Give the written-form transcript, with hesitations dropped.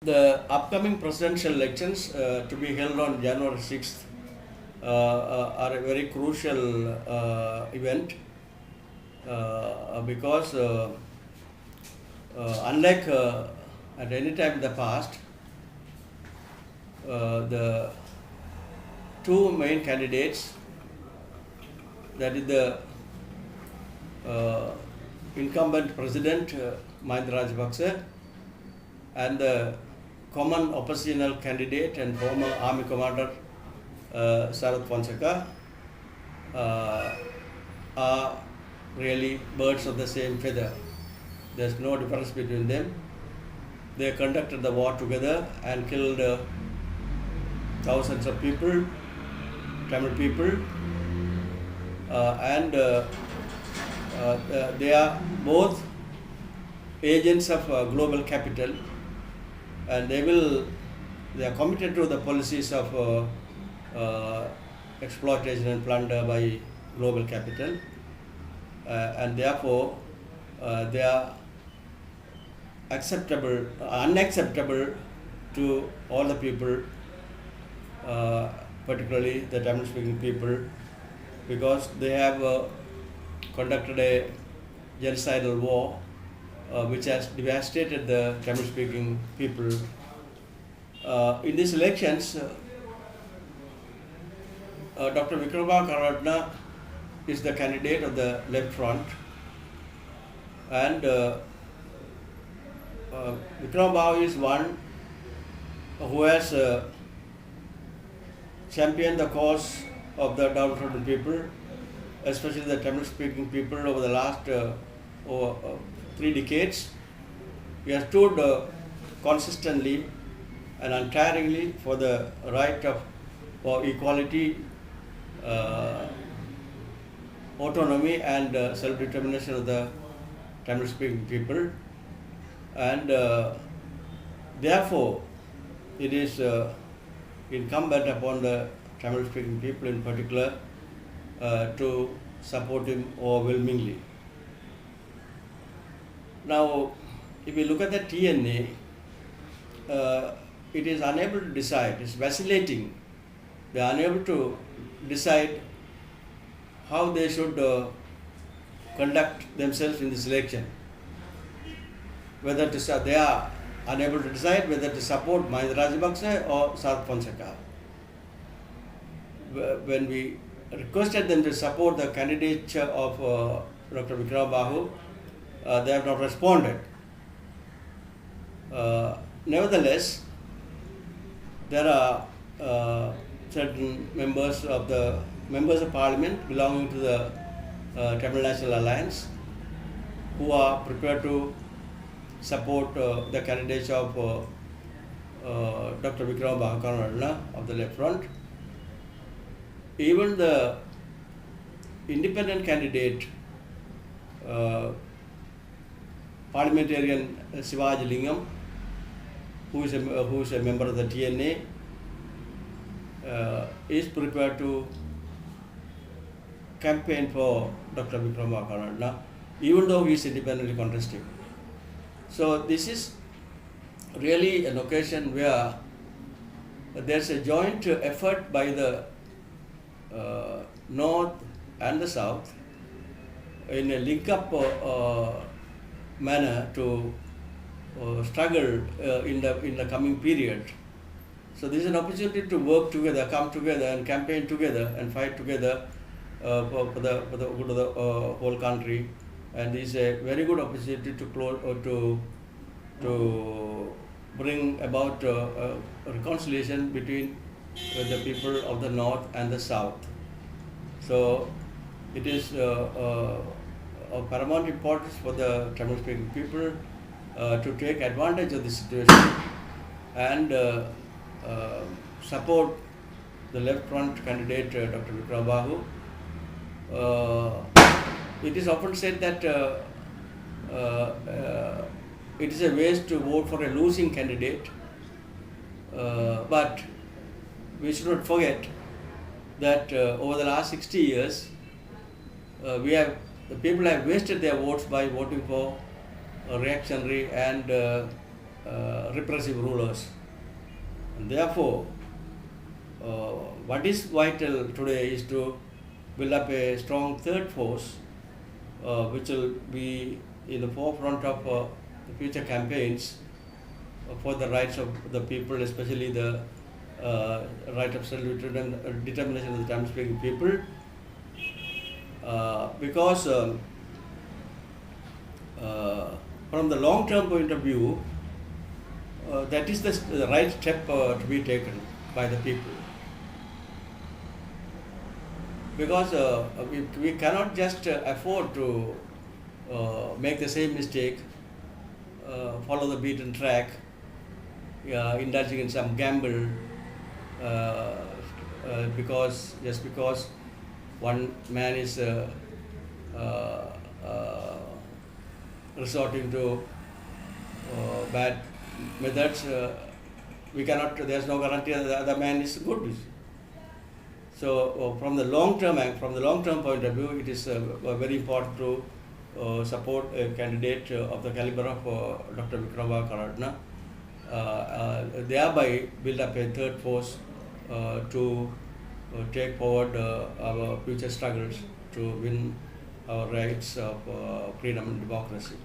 The upcoming presidential elections to be held on January 6th are a very crucial event because unlike at any time in the past, the two main candidates, that is the incumbent president Mahinda Rajapaksa and the common oppositional candidate and former army commander Sarath Fonseca are really birds of the same feather. There's no difference between them. They conducted the war together and killed thousands of people, Tamil people, and they are both agents of global capital, and they are committed to the policies of exploitation and plunder by global capital, and therefore they are unacceptable to all the people, particularly the Tamil-speaking people, because they have conducted a genocidal war which has devastated the Tamil-speaking people. In these elections, Dr. Vikrama Karunaratne is the candidate of the left front, and Vikrama Babu is one who has championed the cause of the downtrodden people, especially the Tamil-speaking people, over the last 3 decades. He has stood consistently and untiringly for the right for equality, autonomy and self-determination of the Tamil-speaking people, and therefore it is incumbent upon the Tamil-speaking people in particular to support him overwhelmingly. Now, if we look at the TNA, it is unable to decide, it's vacillating. They are unable to decide how they should conduct themselves in this election. They are unable to decide whether to support Mahinda Rajapaksa or Sarath Fonseca. When we requested them to support the candidature of Dr. Vikrama Babu, they have not responded. Nevertheless, there are certain members of parliament belonging to the Tamil National Alliance who are prepared to support the candidature of Dr. Vikrama Karunaratne of the left front. Even the independent candidate, parliamentarian Sivaji Lingam, who is a member of the TNA, is prepared to campaign for Dr. Vikrama Karunaratne, even though he is independently contesting. So this is really an occasion where there is a joint effort by the North and the South in a link-up manner to struggle in the coming period. So this is an opportunity to work together, come together and campaign together and fight together for the good of the whole country. And this is a very good opportunity to bring about reconciliation between the people of the North and the South. So it is of paramount importance for the Tamil-speaking people to take advantage of this situation and support the left front candidate Dr. Vikrama Babu. It is often said that it is a waste to vote for a losing candidate, but we should not forget that over the last 60 years, the people have wasted their votes by voting for reactionary and repressive rulers. And therefore, what is vital today is to build up a strong third force, which will be in the forefront of the future campaigns for the rights of the people, especially the right of self-determination of the Tamil-speaking people, because from the long-term point of view, that is the right step to be taken by the people. Because we cannot just afford to make the same mistake, follow the beaten track, indulging in some gamble, just because one man is resorting to bad methods. We cannot. There's no guarantee that the other man is good. So from the long term point of view, it is very important to support a candidate of the caliber of Dr. Wickrama Karatna, thereby build up a third force to take forward our future struggles to win our rights of freedom and democracy.